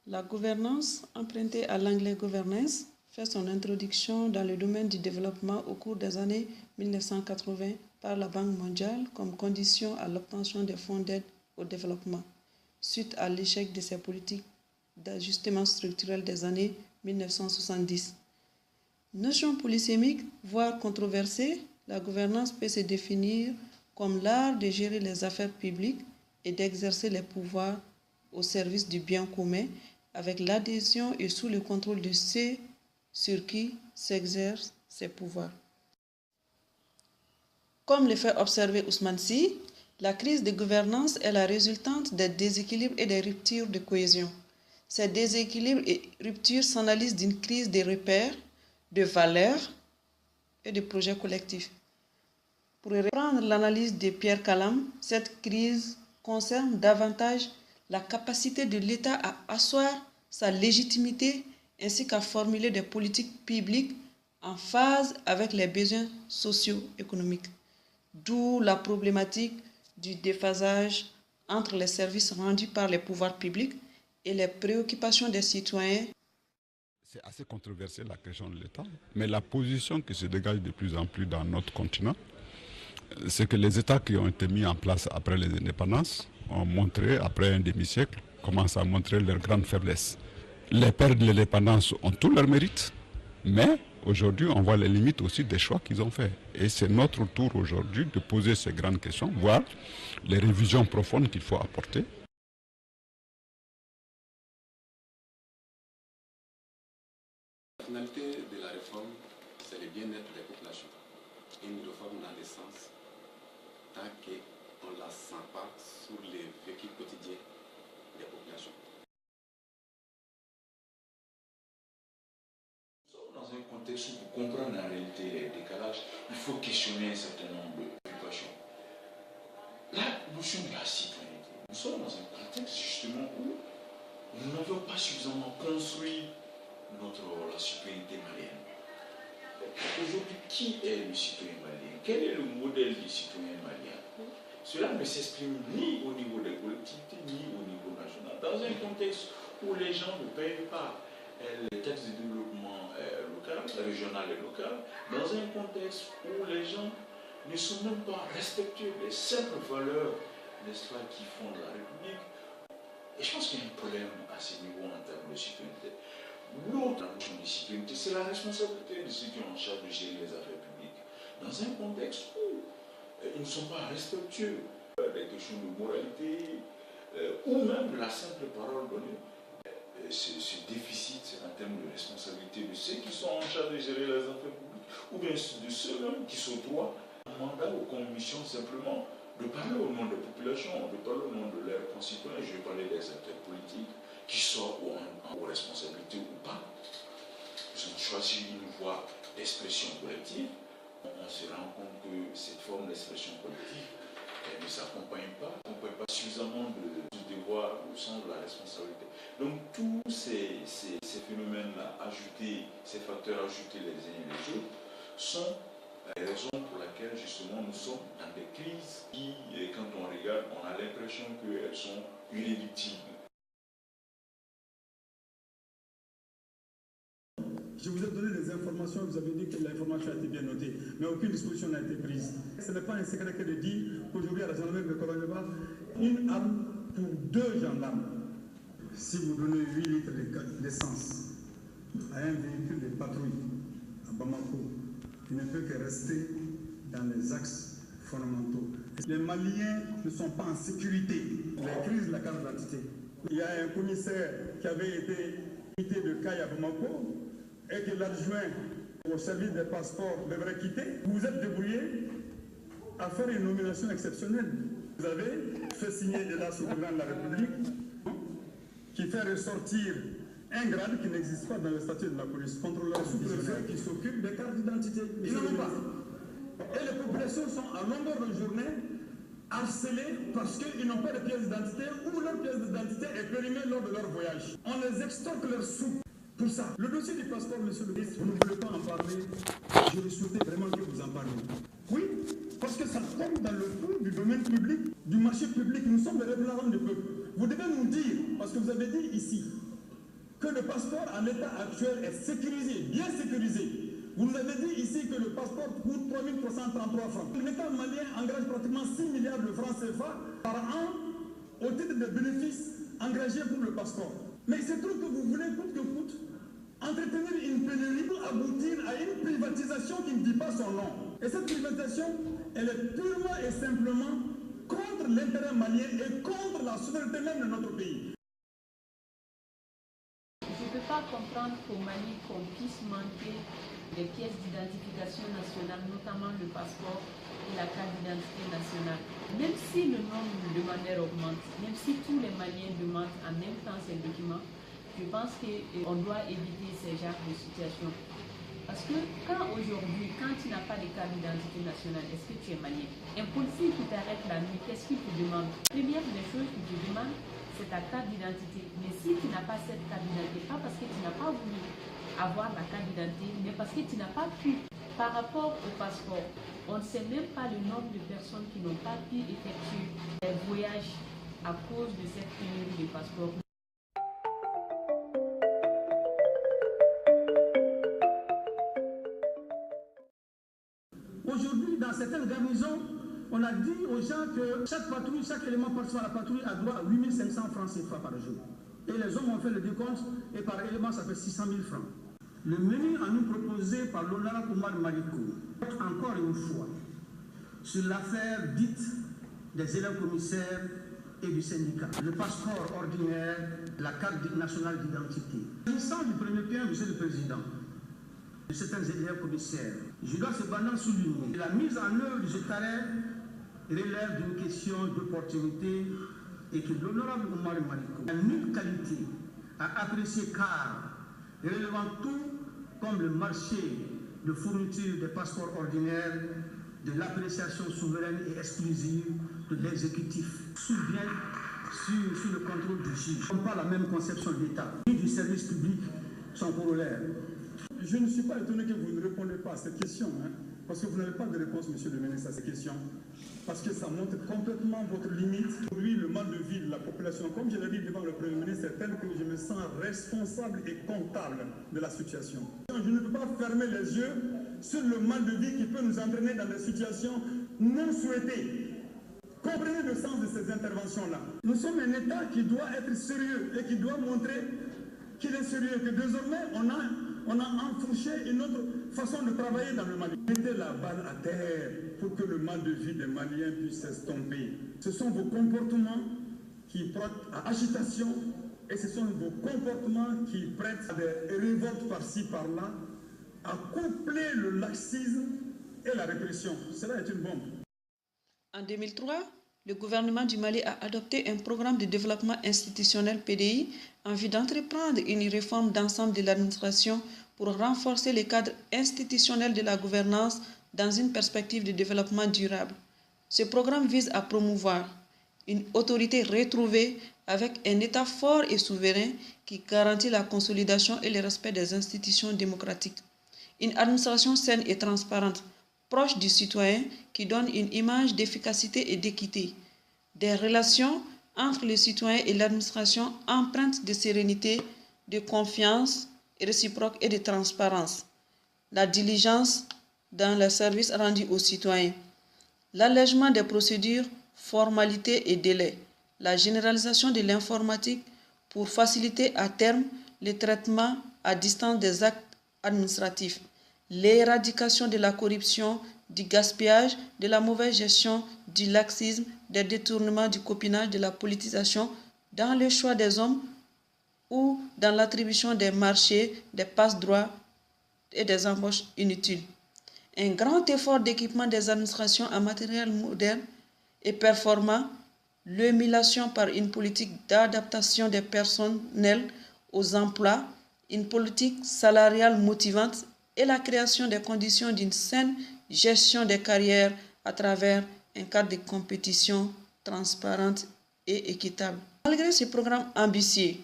La gouvernance, empruntée à l'anglais governance, fait son introduction dans le domaine du développement au cours des années 1980 par la Banque mondiale comme condition à l'obtention des fonds d'aide au développement, suite à l'échec de ses politiques d'ajustement structurel des années 1970. Notion polysémique, voire controversée, la gouvernance peut se définir comme l'art de gérer les affaires publiques et d'exercer les pouvoirs au service du bien commun avec l'adhésion et sous le contrôle de ceux sur qui s'exercent ces pouvoirs. Comme le fait observer Ousmane Sy, la crise de gouvernance est la résultante des déséquilibres et des ruptures de cohésion. Ces déséquilibres et ruptures s'analysent d'une crise des repères, de valeurs et de projets collectifs. Pour reprendre l'analyse de Pierre Calam, cette crise concerne davantage la capacité de l'État à asseoir sa légitimité ainsi qu'à formuler des politiques publiques en phase avec les besoins socio-économiques. D'où la problématique du déphasage entre les services rendus par les pouvoirs publics et les préoccupations des citoyens. C'est assez controversé la question de l'État, mais la position qui se dégage de plus en plus dans notre continent, c'est que les États qui ont été mis en place après les indépendances ont montré, après un demi-siècle, commencent à montrer leur grande faiblesse. Les pères de l'indépendance ont tout leur mérite, mais aujourd'hui, on voit les limites aussi des choix qu'ils ont faits. Et c'est notre tour aujourd'hui de poser ces grandes questions, voir les révisions profondes qu'il faut apporter. La finalité de la réforme, c'est le bien-être des populations. Une réforme dans le sens tant qu'on ne la sent pas sur les vécus quotidiens des populations. Dans un contexte où, pour comprendre en réalité les décalages, il faut questionner un certain nombre de préoccupations. La notion de la citoyenneté, nous sommes dans un contexte justement où nous n'avions pas suffisamment construit la citoyenneté malienne. Aujourd'hui, qui est le citoyen malien? Quel est le modèle du citoyen malien? Cela ne s'exprime ni au niveau des collectivités, ni au niveau national. Dans un contexte où les gens ne payent pas les taxes de développement local, régional et local, dans un contexte où les gens ne sont même pas respectueux des simples valeurs, n'est-ce pas, qui fondent la République. Et je pense qu'il y a un problème à ce niveau en termes de citoyenneté. L'autre notion de citoyenneté, c'est la responsabilité de ceux qui ont en charge de gérer les affaires publiques. Dans un contexte où ils ne sont pas respectueux des questions de moralité ou même de la simple parole donnée, ce déficit en termes de responsabilité de ceux qui sont en charge de gérer les affaires publiques ou bien de ceux-mêmes qui se droit un mandat ou comme mission simplement de parler au nom des populations, de parler au nom de leurs concitoyens. Je vais parler des acteurs politiques qui sont aux responsabilités ou pas. Ils ont choisi une voie d'expression collective. On se rend compte que cette forme d'expression collective ne s'accompagne pas suffisamment du devoir au sens de la responsabilité. Donc tous ces phénomènes-là ajoutés, ces facteurs ajoutés les uns et les autres, sont les raisons pour lesquelles justement nous sommes dans des crises qui, quand on regarde, on a l'impression qu'elles sont irréductibles. Je vous ai donné des informations, vous avez dit que l'information a été bien notée, mais aucune disposition n'a été prise. Ce n'est pas un secret que de dire qu'aujourd'hui à la gendarmerie de Coronavirus, une arme pour 2 gendarmes. Si vous donnez 8 litres d'essence à un véhicule de patrouille à Bamako, il ne peut que rester dans les axes fondamentaux. Les Maliens ne sont pas en sécurité. Les crises de la carte d'identité. Il y a un commissaire qui avait été invité de Caille à Bamako, et que l'adjoint au service des passeports devrait quitter, vous vous êtes débrouillé à faire une nomination exceptionnelle. Vous avez fait signer de là au président de la République qui fait ressortir un grade qui n'existe pas dans le statut de la police, contrôleur sous-préfet qui s'occupe des cartes d'identité. Ils n'en ont pas. Et les populations sont à longueur de journée harcelées parce qu'ils n'ont pas de pièce d'identité ou leur pièce d'identité est périmée lors de leur voyage. On les extorque leurs sous. Pour ça, le dossier du passeport, monsieur le ministre, vous ne voulez pas en parler. Je souhaitais vraiment que vous en parliez. Oui, parce que ça tombe dans le trou du domaine public, du marché public. Nous sommes des représentants du peuple. Vous devez nous dire, parce que vous avez dit ici, que le passeport en l'état actuel est sécurisé, bien sécurisé. Vous nous avez dit ici que le passeport coûte 3 333 francs. L'État malien engage pratiquement 6 milliards de francs CFA par an au titre des bénéfices engagés pour le passeport. Mais c'est trop que vous voulez, coûte que coûte, entretenir une pénurie pour aboutir à une privatisation qui ne dit pas son nom. Et cette privatisation, elle est purement et simplement contre l'intérêt malien et contre la souveraineté même de notre pays. Je ne peux pas comprendre qu'au Mali, qu'on puisse manquer des pièces d'identification nationale, notamment le passeport et la carte d'identité nationale. Même si le nombre de demandeurs augmente, même si tous les Maliens demandent en même temps ces documents, je pense qu'on doit éviter ces genres de situations. Parce que aujourd'hui, quand tu n'as pas de carte d'identité nationale, est-ce que tu es malien? Un policier qui t'arrête la nuit, qu'est-ce qu'il te demande? Première des choses qu'il te demande, c'est ta carte d'identité. Mais si tu n'as pas cette carte d'identité, pas parce que tu n'as pas voulu avoir la carte d'identité, mais parce que tu n'as pas pu. Par rapport au passeport, on ne sait même pas le nombre de personnes qui n'ont pas pu effectuer des voyages à cause de cette pénurie de passeport. Aujourd'hui, dans certaines garnisons, on a dit aux gens que chaque patrouille, chaque élément participant à la patrouille a droit à 8 500 francs CFA par jour. Et les hommes ont fait le décompte et par élément, ça fait 600 000 francs. Le menu à nous proposé par l'honorable Omar Maliko, encore une fois, sur l'affaire dite des élèves commissaires et du syndicat. Le passeport ordinaire, la carte nationale d'identité. S'agissant du premier point, Monsieur le Président, de certains élèves commissaires, je dois cependant souligner que la mise en œuvre de ce carré relève d'une question d'opportunité et que l'honorable Omar Maliko a nulle qualité à apprécier car relevant tout comme le marché de fourniture des passeports ordinaires de l'appréciation souveraine et exclusive de l'exécutif, bien sur le contrôle du juge. On n'a pas la même conception de l'État, ni du service public, son corollaire. Je ne suis pas étonné que vous ne répondez pas à cette question, parce que vous n'avez pas de réponse, monsieur le ministre, à cette question. Parce que ça montre complètement votre limite. Aujourd'hui, le mal de vie de la population, comme je l'ai dit devant le Premier ministre, est tel que je me sens responsable et comptable de la situation. Je ne peux pas fermer les yeux sur le mal de vie qui peut nous entraîner dans des situations non souhaitées. Comprenez le sens de ces interventions-là. Nous sommes un État qui doit être sérieux et qui doit montrer qu'il est sérieux, que désormais on a enfourché une autre façon de travailler dans le Mali. Mettez la balle à terre pour que le mal de vie des Maliens puisse s'estomper. Ce sont vos comportements qui portent à agitation et ce sont vos comportements qui prêtent à des révoltes par-ci, par-là, à coupler le laxisme et la répression. Cela est une bombe. En 2003, le gouvernement du Mali a adopté un programme de développement institutionnel PDI en vue d'entreprendre une réforme d'ensemble de l'administration pour renforcer le cadre institutionnel de la gouvernance dans une perspective de développement durable. Ce programme vise à promouvoir une autorité retrouvée avec un État fort et souverain qui garantit la consolidation et le respect des institutions démocratiques. Une administration saine et transparente, proche du citoyen, qui donne une image d'efficacité et d'équité. Des relations entre le citoyen et l'administration empreintes de sérénité, de confiance réciproque et de transparence. La diligence dans les services rendus aux citoyens. L'allègement des procédures, formalités et délais. La généralisation de l'informatique pour faciliter à terme le traitement à distance des actes administratifs. L'éradication de la corruption, du gaspillage, de la mauvaise gestion, du laxisme, des détournements, du copinage, de la politisation dans le choix des hommes ou dans l'attribution des marchés, des passe-droits et des embauches inutiles. Un grand effort d'équipement des administrations en matériel moderne et performant, l'émulation par une politique d'adaptation des personnels aux emplois, une politique salariale motivante et la création des conditions d'une saine gestion des carrières à travers un cadre de compétition transparente et équitable. Malgré ce programme ambitieux,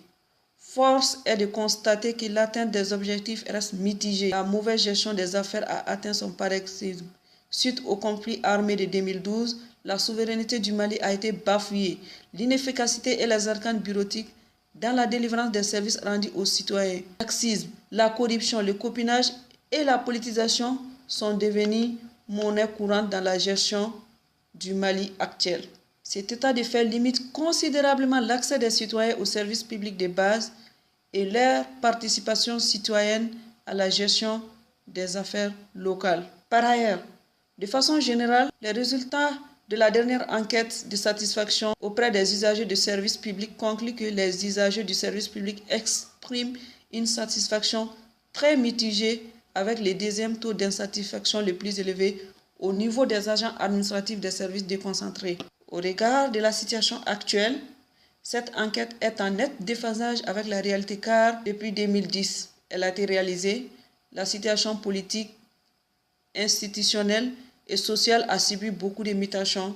force est de constater que l'atteinte des objectifs reste mitigée. La mauvaise gestion des affaires a atteint son paroxysme. Suite au conflit armé de 2012, la souveraineté du Mali a été bafouée. L'inefficacité et les arcanes bureautiques dans la délivrance des services rendus aux citoyens. Le laxisme, la corruption, le copinage et la politisation sont devenus monnaie courante dans la gestion du Mali actuel. Cet état de fait limite considérablement l'accès des citoyens aux services publics de base et leur participation citoyenne à la gestion des affaires locales. Par ailleurs, de façon générale, les résultats de la dernière enquête de satisfaction auprès des usagers de services publics concluent que les usagers du service public expriment une satisfaction très mitigée avec le deuxième taux d'insatisfaction le plus élevé au niveau des agents administratifs des services déconcentrés. Au regard de la situation actuelle, cette enquête est en net déphasage avec la réalité car depuis 2010, elle a été réalisée. La situation politique, institutionnelle et sociale a subi beaucoup de mutations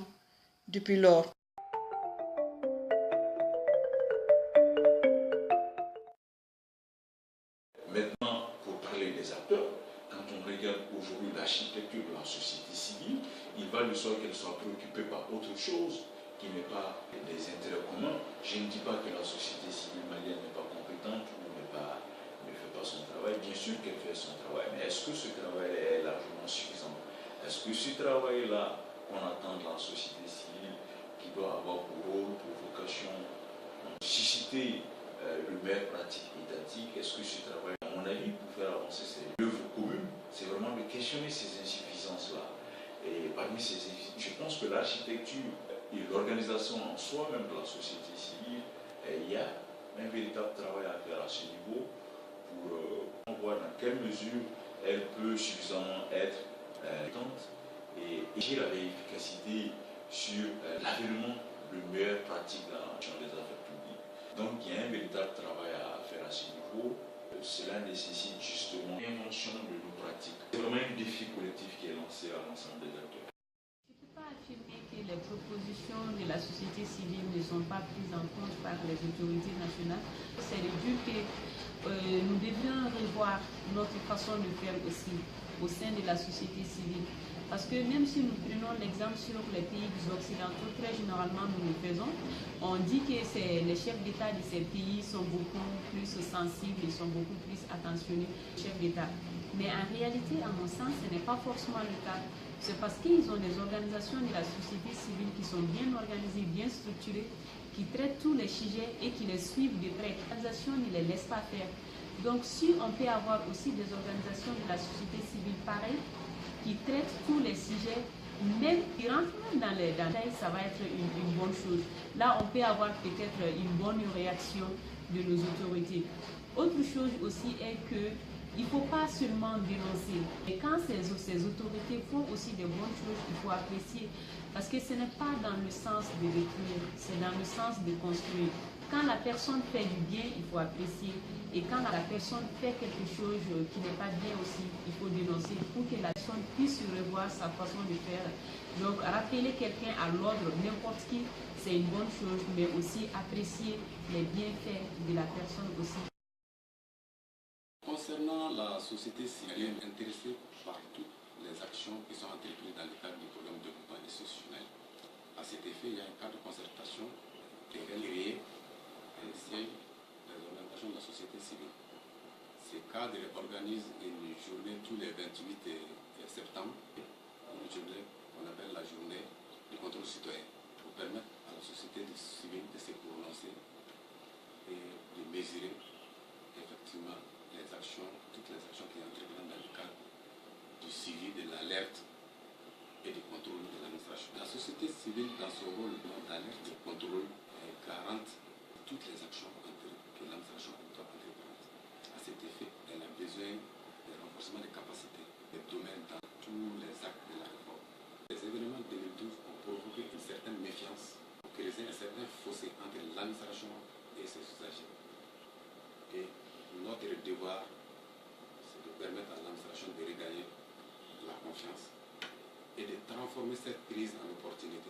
depuis lors. Maintenant, pour parler des acteurs, quand on regarde aujourd'hui l'architecture de la société civile, il va de soi qu'elle soit préoccupée par autre chose qui n'est pas des intérêts communs. Je ne dis pas que la société civile malienne n'est pas compétente ou ne fait pas son travail. Bien sûr qu'elle fait son travail, mais est-ce que ce travail est largement suffisant? Est-ce que ce travail-là qu'on attend de la société civile, qui doit avoir pour rôle, pour vocation, susciter le meilleur pratique étatique, est-ce que ce travail, à mon avis, pour faire avancer ces œuvres communes, c'est vraiment de questionner ces insuffisances-là. Et parmi ces insuffisances, je pense que l'architecture et l'organisation en soi-même de la société civile, il y a un véritable travail à faire à ce niveau pour voir dans quelle mesure elle peut suffisamment être et agir avec efficacité sur l'avènement de meilleures pratiques dans la gestion des affaires publiques. Donc il y a un véritable travail à faire à ce niveau. Cela nécessite justement l'invention de nos pratiques. C'est vraiment un défi collectif qui est lancé à l'ensemble des acteurs. Je ne peux pas affirmer que les propositions de la société civile ne sont pas prises en compte par les autorités nationales. C'est dû que nous devions revoir notre façon de faire aussi au sein de la société civile. Parce que même si nous prenons l'exemple sur les pays occidentaux, très généralement nous le faisons, on dit que les chefs d'État de ces pays sont beaucoup plus sensibles, ils sont beaucoup plus attentionnés aux chefs d'État. Mais en réalité, à mon sens, ce n'est pas forcément le cas. C'est parce qu'ils ont des organisations de la société civile qui sont bien organisées, bien structurées, qui traitent tous les sujets et qui les suivent de près. L'organisation ne les laisse pas faire. Donc si on peut avoir aussi des organisations de la société civile pareilles, qui traitent tous les sujets, même qui rentrent dans les détails, ça va être une bonne chose. Là, on peut avoir peut-être une bonne réaction de nos autorités. Autre chose aussi est que il ne faut pas seulement dénoncer. Et quand ces autorités font aussi des bonnes choses, il faut apprécier. Parce que ce n'est pas dans le sens de détruire, c'est dans le sens de construire. Quand la personne fait du bien, il faut apprécier. Et quand la personne fait quelque chose qui n'est pas bien aussi, il faut dénoncer pour que la personne puisse revoir sa façon de faire. Donc, rappeler quelqu'un à l'ordre, n'importe qui, c'est une bonne chose, mais aussi apprécier les bienfaits de la personne aussi. Concernant la société civile intéressée par toutes les actions qui sont entreprises dans le cadre du programme de développement institutionnel, à cet effet, il y a un cadre de concertation qui est créé et siège des organisations de la société civile. Ce cadre organise une journée tous les 28 septembre, une journée qu'on appelle la journée du contrôle citoyen, pour permettre à la société civile de se prononcer et de mesurer effectivement les actions, toutes les actions qui entrent dans le cadre du suivi, de l'alerte et du contrôle de l'administration. La société civile, dans son rôle d'alerte et de contrôle, est garante de toutes les actions que l'administration doit entreprendre. À cet effet, elle a besoin de renforcement des capacités, des domaines dans tous les actes de la réforme. Les événements de 2012 ont provoqué une certaine méfiance, ont créé un certain fossé entre l'administration et ses usagers. Et notre devoir, c'est de permettre à l'administration de regagner la confiance et de transformer cette crise en opportunité.